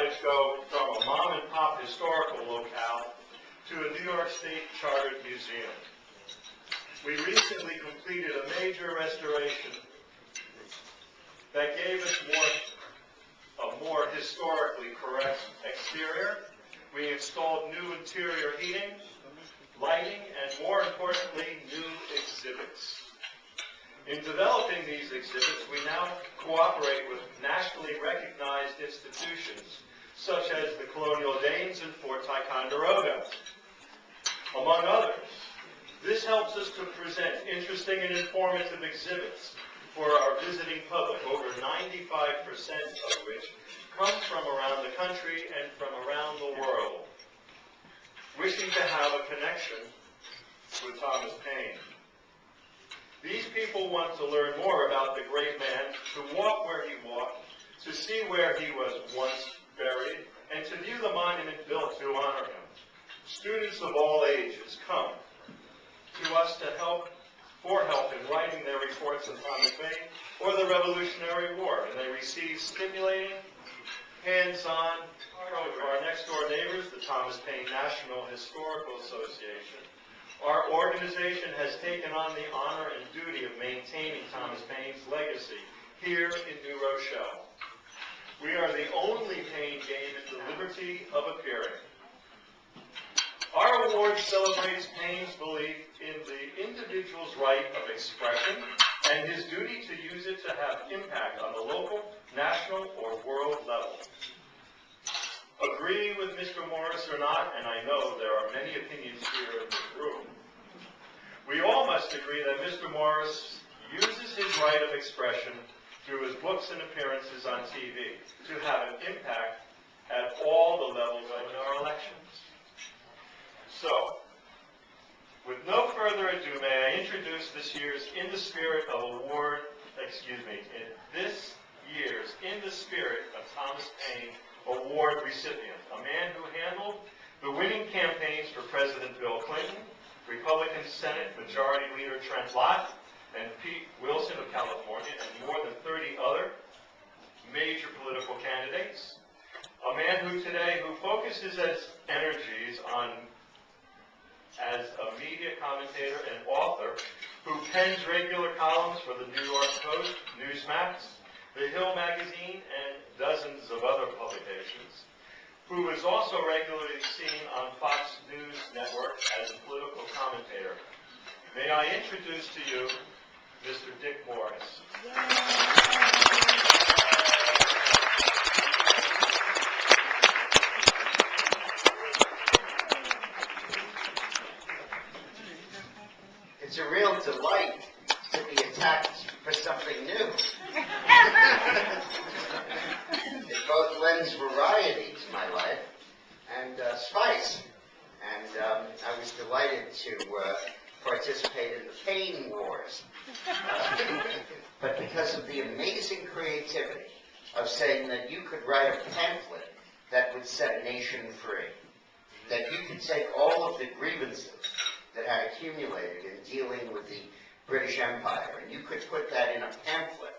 decided to go from a mom-and-pop historical locale to a New York State chartered museum. We recently completed a major restoration that gave us a more historically correct exterior. We installed new interior heating, lighting, and more importantly, new exhibits. In developing these exhibits, we now cooperate with nationally recognized institutions, such as the Colonial Danes and Fort Ticonderoga, among others. This helps us to present interesting and informative exhibits for our visiting public, over 95% of which come from around the country and from around the world, wishing to have a connection with Thomas Paine. These people want to learn more about the great man, to walk where he walked, to see where he was once buried, and to view the monument built to honor him. Students of all ages come to us for help in writing their reports on Thomas Paine or the Revolutionary War, and they receive stimulating, hands-on from our next-door neighbors, the Thomas Paine National Historical Association. Our organization has taken on the honor and duty of maintaining Thomas Paine's legacy here in New Rochelle. We are the only Paine game in the liberty of appearing. Our award celebrates Paine's belief in the individual's right of expression and his duty to use it to have impact on the local, national, or world level. Agree with Mr. Morris or not, and I know there are many opinions here in this room, we all must agree that Mr. Morris uses his right of expression through his books and appearances on TV to have an impact at all the levels of our elections. So, with no further ado, may I introduce this year's In the Spirit of Thomas Paine Award recipient, a man who handled the winning campaigns for President Bill Clinton, Republican Senate Majority Leader Trent Lott, and Pete Wilson of California, and more than 30 other major political candidates. A man who focuses his energies on, as a media commentator and author, who pens regular columns for the New York Post, Newsmax, The Hill magazine, and dozens of other publications, who is also regularly seen on Fox News Network as a political commentator. May I introduce to you Mr. Dick Morris. It's a real delight to be attacked for something new. It both lends variety to my life and spice. And I was delighted to participate in the Paine Wars. But because of the amazing creativity of saying that you could write a pamphlet that would set a nation free, that you could take all of the grievances that had accumulated in dealing with the British Empire, and you could put that in a pamphlet,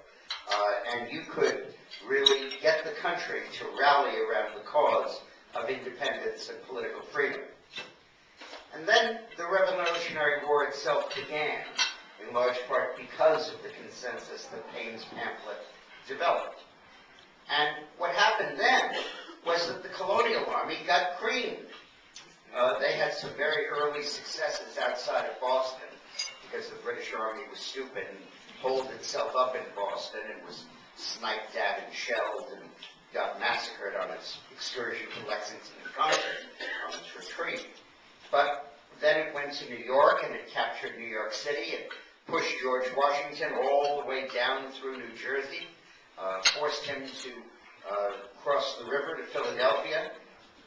and you could really get the country to rally around the cause of independence and political freedom. And then the Revolutionary War itself began, in large part because of the consensus that Paine's pamphlet developed. And what happened then was that the colonial army got creamed. They had some very early successes outside of Boston because the British Army was stupid and holed itself up in Boston and was sniped at and shelled and got massacred on its excursion to Lexington and Concord on its retreat. But then it went to New York and it captured New York City and pushed George Washington all the way down through New Jersey, forced him to cross the river to Philadelphia.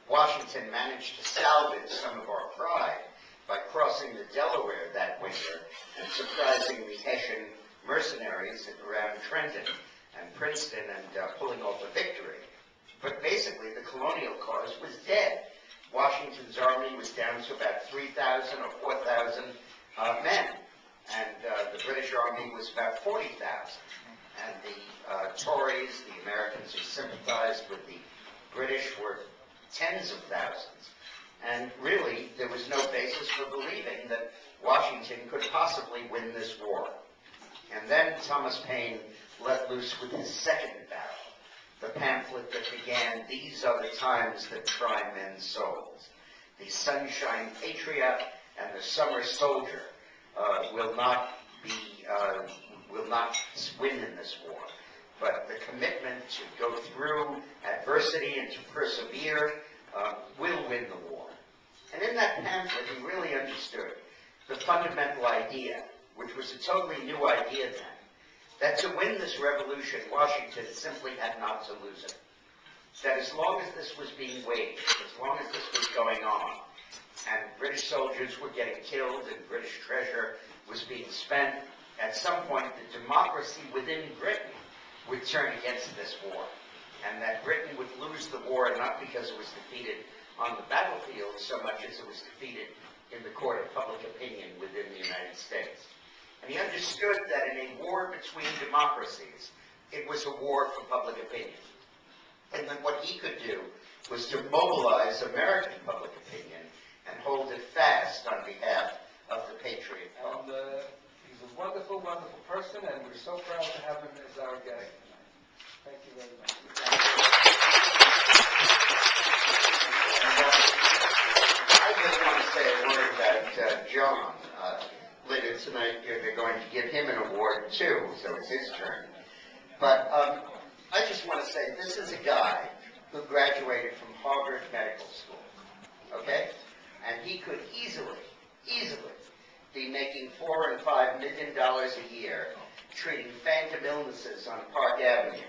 Washington managed to salvage some of our pride by crossing the Delaware that winter and surprising the Hessian mercenaries around Trenton and Princeton and pulling off a victory. But basically, the colonial cause was dead. Washington's army was down to about 3,000 or 4,000 men, and the British army was about 40,000. And the Tories, the Americans who sympathized with the British were tens of thousands. And really, there was no basis for believing that Washington could possibly win this war. And then Thomas Paine let loose with his second battle, the pamphlet that began, "These are the times that try men's souls. The sunshine patriot and the summer soldier will not win in this war. But the commitment to go through adversity and to persevere will win the war." And in that pamphlet, he really understood the fundamental idea, which was a totally new idea then, that to win this revolution, Washington simply had not to lose it. That as long as this was being waged, as long as this was going on, and British soldiers were getting killed and British treasure was being spent, at some point the democracy within Britain would turn against this war, and that Britain would lose the war not because it was defeated on the battlefield so much as it was defeated in the court of public opinion within the United States. And he understood that in a war between democracies, it was a war for public opinion. And that what he could do was to mobilize American public opinion and hold it fast on behalf of the patriot cause. And he's a wonderful, wonderful person, and we're so proud to have him as our guest tonight. Thank you very much. I just want to say a word about John. Later tonight, they're going to give him an award too, so it's his turn. But I just want to say this is a guy who graduated from Harvard Medical School, okay? And he could easily be making $4 and $5 million a year treating phantom illnesses on Park Avenue,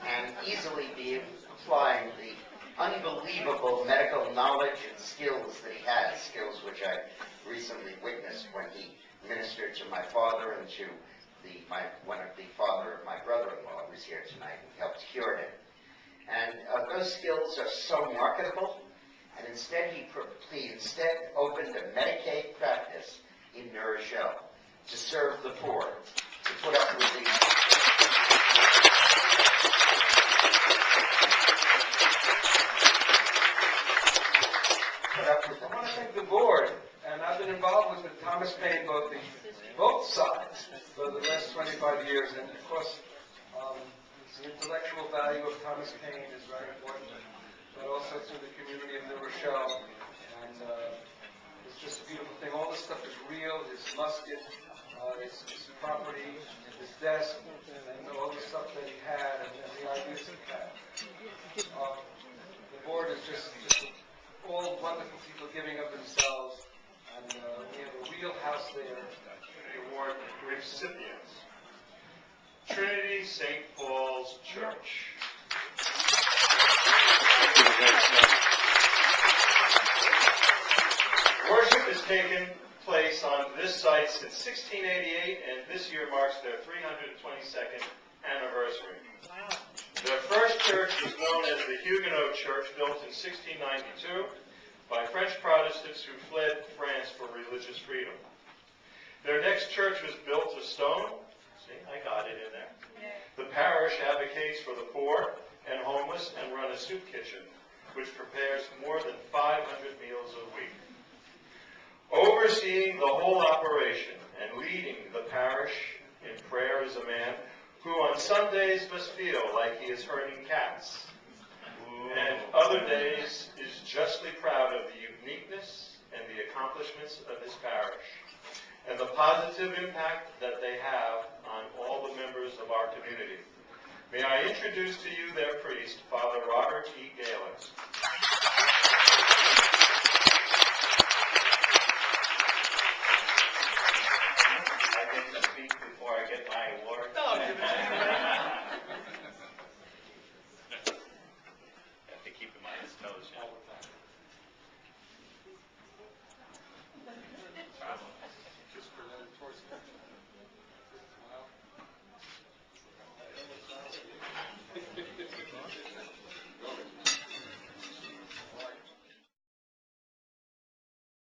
and easily be applying the unbelievable medical knowledge and skills that he has, skills which I recently witnessed when he ministered to my father and to the father of my brother-in-law, who's here tonight, and helped cure him. And those skills are so marketable, and instead he opened a Medicaid practice in New Rochelle to serve the poor, to put up with the I want to thank the board, and I've been involved with Thomas Paine both sides for the last 25 years, and of course, the intellectual value of Thomas Paine is very important, but also to the community of New Rochelle, and it's just a beautiful thing. All this stuff is real, his musket, his property, his desk, and all the stuff that he had, and the ideas that he had. The board is just all wonderful people giving of themselves, and we have a real house there. The award recipients. Trinity St. Paul's Church. Worship has taken place on this site since 1688, and this year marks their 322nd anniversary. Their first church was known as the Huguenot Church, built in 1692 by French Protestants who fled France for religious freedom. Their next church was built of stone. See, I got it in there. The parish advocates for the poor and homeless and run a soup kitchen, which prepares more than 500 meals a week. Overseeing the whole operation and leading the parish in prayer is a man who on some days must feel like he is herding cats, and other days is justly proud of the uniqueness and the accomplishments of his parish, and the positive impact that they have on all the members of our community. May I introduce to you their priest, Father Robert E. Gaelick.